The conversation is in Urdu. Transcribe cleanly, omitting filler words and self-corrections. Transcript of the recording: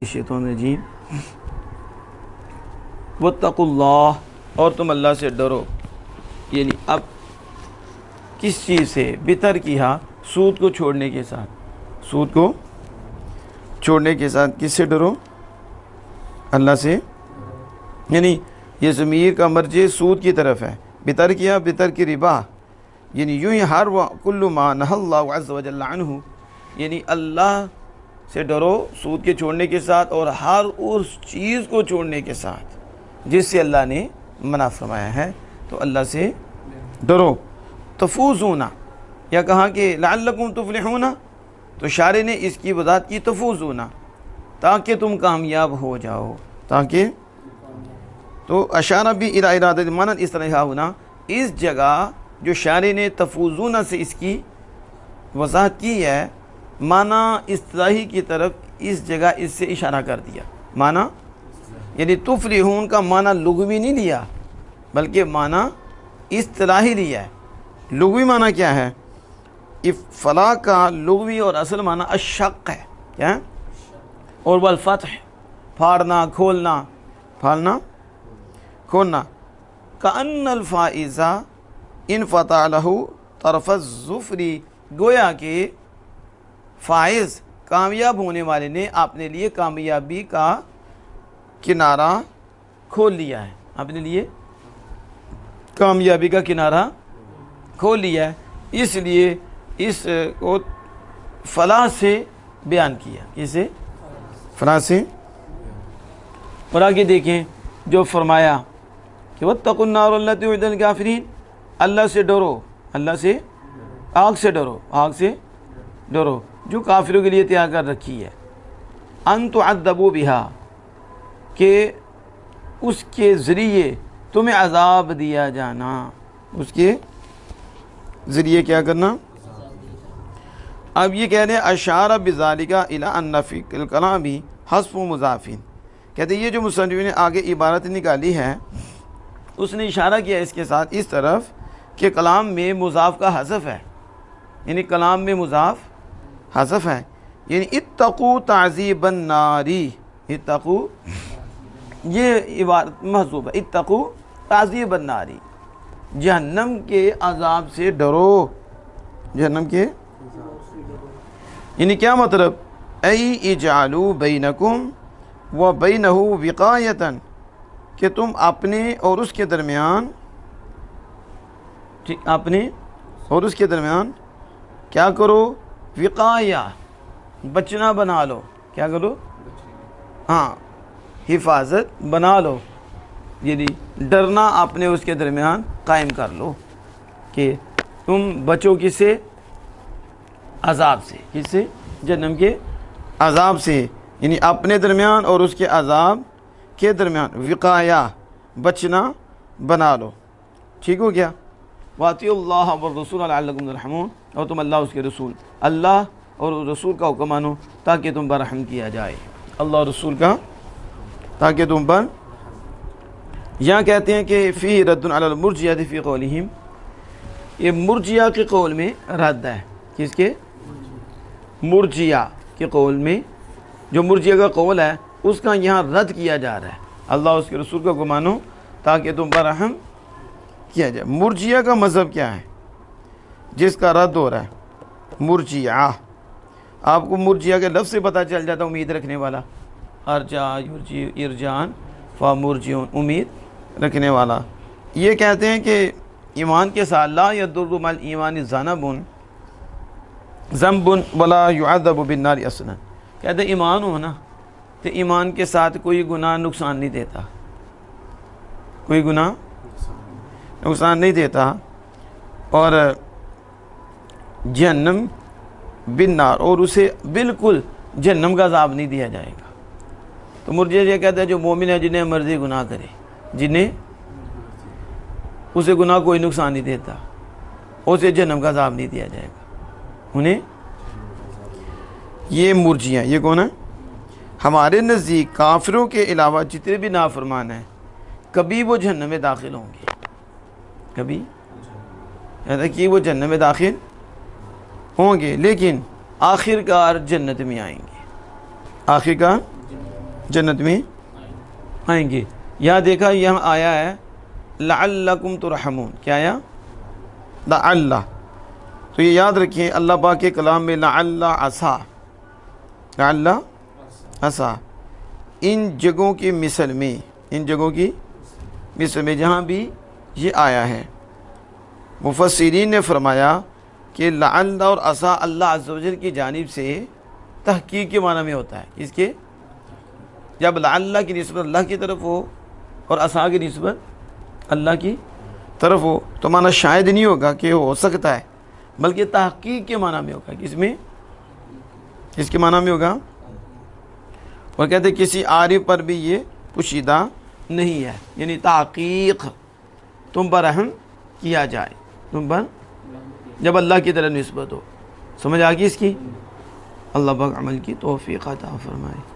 شیطان الرجیم واتقوا اللہ، اور تم اللہ سے ڈرو. یعنی اب کس چیز سے؟ بتر کیا، سود کو چھوڑنے کے ساتھ. سود کو چھوڑنے کے ساتھ کس سے ڈرو؟ اللہ سے. یعنی یہ ضمیر کا مرجع سود کی طرف ہے. بتر کیا، بتر کی ربا، یعنی یوں ہی ہر کل ما نہى اللہ عز وجل عنہ، یعنی اللہ سے ڈرو سود کے چھوڑنے کے ساتھ، اور ہر اس چیز کو چھوڑنے کے ساتھ جس سے اللہ نے منع فرمایا ہے. تو اللہ سے ڈرو. تفوزون، یا کہا کہ لعلکم تفلحون، تو شارع نے اس کی وضاحت کی تفوزون، تاکہ تم کامیاب ہو جاؤ. تاکہ، تو اشارہ بھی الی ارادۃ معنی اس طرح ہونا. اس جگہ جو شارع نے تفوزون سے اس کی وضاحت کی ہے، معنی اصطلاحی کی طرف اس جگہ اس سے اشارہ کر دیا. معنی یعنی تفلحون کا معنی لغوی نہیں لیا، بلکہ معنی اصطلاحی لیا ہے. لغوی معنی کیا ہے؟ فلاح کا لغوی اور اصل معنی الشق ہے. کیا ہے؟ اور والفتح، پھاڑنا، کھولنا، پھاڑنا کھولنا. کأن الفائز انفتح لہ طرف الظفر، گویا کہ فائز کامیاب ہونے والے نے اپنے لیے کامیابی کا کنارہ کھول لیا ہے. اپنے لیے کامیابی کا کنارہ کھول لیا ہے. اس لیے اس کو فلاح سے بیان کیا. اسے فلاح سے. اور آگے دیکھیں جو فرمایا کہ واتقوا النار التي اعدت للكافرين، اللہ سے ڈرو، اللہ سے، آگ سے ڈرو، آگ سے ڈرو جو کافروں کے لیے تیار کر رکھی ہے. ان تعذبوا بها، کہ اس کے ذریعے تمہیں عذاب دیا جانا. اس کے ذریعے کیا کرنا؟ اب یہ کہہ رہے ہیں اشارہ بذالک الی ان فی الکلام حذف مضاف. کہتے ہیں یہ جو مصنف نے آگے عبارت نکالی ہے، اس نے اشارہ کیا اس کے ساتھ اس طرف کہ کلام میں مضاف کا حذف ہے. یعنی کلام میں مضاف حذف ہے. یعنی اتقوا تعذیب النار، اتقوا، یہ عبارت محذوف ہے. اتقوا تعذیب النار، جہنم کے عذاب سے ڈرو. جہنم کے، یعنی کیا مطلب؟ ای اجعلوا بینکم و بینہ وقایۃ، کہ تم اپنے اور اس کے درمیان، اپنے اور اس کے درمیان کیا کرو؟ وقایہ، بچنا بنا لو. کیا کرو؟ ہاں، حفاظت بنا لو. یعنی ڈرنا اپنے اس کے درمیان قائم کر لو کہ تم بچو کس سے؟ عذاب سے. کس سے؟ جہنم کے عذاب سے. یعنی اپنے درمیان اور اس کے عذاب کے درمیان وقایہ، بچنا بنا لو. ٹھیک ہو گیا؟ وَأَطِيعُوا اللَّهَ وَالرَّسُولَ لَعَلَّكُمْ تُرْحَمُونَ، اور تم اللہ اس کے رسول، اللہ اور رسول کا حکم مانو تاکہ تم پر رحم کیا جائے. اللہ اور رسول کا، تاکہ تم پر. یہاں کہتے ہیں کہ فی رد علی المرجیہ فی قولہم، یہ مرجیہ کے قول میں رد ہے. کس کے؟ مرجیہ کے قول میں. جو مرجیہ کا قول ہے اس کا یہاں رد کیا جا رہا ہے. اللہ اس کے رسول کا حکم مانو تاکہ تم پر رحم کیا جائے. مرجیہ کا مذہب کیا ہے جس کا رد ہو رہا ہے؟ مرجیہ. آپ کو مرجیہ کے لفظ سے پتہ چل جاتا امید رکھنے والا. ارجا یرجی ارجان فمرجیون، امید رکھنے والا. یہ کہتے ہیں کہ ایمان کے ساتھ لا یضر مع الایمان ذنب ولا یعذب بالنار اصلا. کہتے ہیں ایمان ہونا تو ایمان کے ساتھ کوئی گناہ نقصان نہیں دیتا، کوئی گناہ نقصان نہیں دیتا. اور جہنم بالنار، اور اسے بالکل جہنم کا عذاب نہیں دیا جائے گا. تو مرجئہ یہ کہتا ہے جو مومن ہے جنہیں مرضی گناہ کرے، جنہیں اسے گناہ کوئی نقصان نہیں دیتا، اسے جہنم کا عذاب نہیں دیا جائے گا انہیں. یہ مرجئہ، یہ کون ہے؟ ہمارے نزدیک کافروں کے علاوہ جتنے بھی نافرمان ہیں کبھی وہ جہنم میں داخل ہوں گے. کبھی ایسا کہ وہ جہنم میں داخل ہوں گے، لیکن آخر کار جنت میں آئیں گے. آخر کار جنت میں آئیں گے۔ یہاں دیکھا یہاں آیا ہے لعلکم ترحمون، کیا آیا؟ لعل۔ تو یہ یاد رکھیں اللہ پاک کے کلام میں لعل عسا، لعل عسا، ان جگہوں کی مثل میں، ان جگہوں کی مثل میں جہاں بھی یہ آیا ہے، مفسرین نے فرمایا کہ لعل اور عسا اللہ عز و جل کی جانب سے تحقیق کے معنی میں ہوتا ہے۔ اس کے جب لعل کی نسبت اللہ کی طرف ہو اور عسا کی نسبت اللہ کی طرف ہو تو معنی شاید نہیں ہوگا کہ ہو سکتا ہے، بلکہ تحقیق کے معنی میں ہوگا۔ کس میں؟ اس کے معنی میں ہوگا۔ اور کہتے ہیں کسی عارف پر بھی یہ پوشیدہ نہیں ہے، یعنی تحقیق تم پر رحم کیا جائے، تم پر جب اللہ کی طرف نسبت ہو۔ سمجھ آ گئی اس کی؟ اللہ پاک عمل کی توفیق عطا فرمائے۔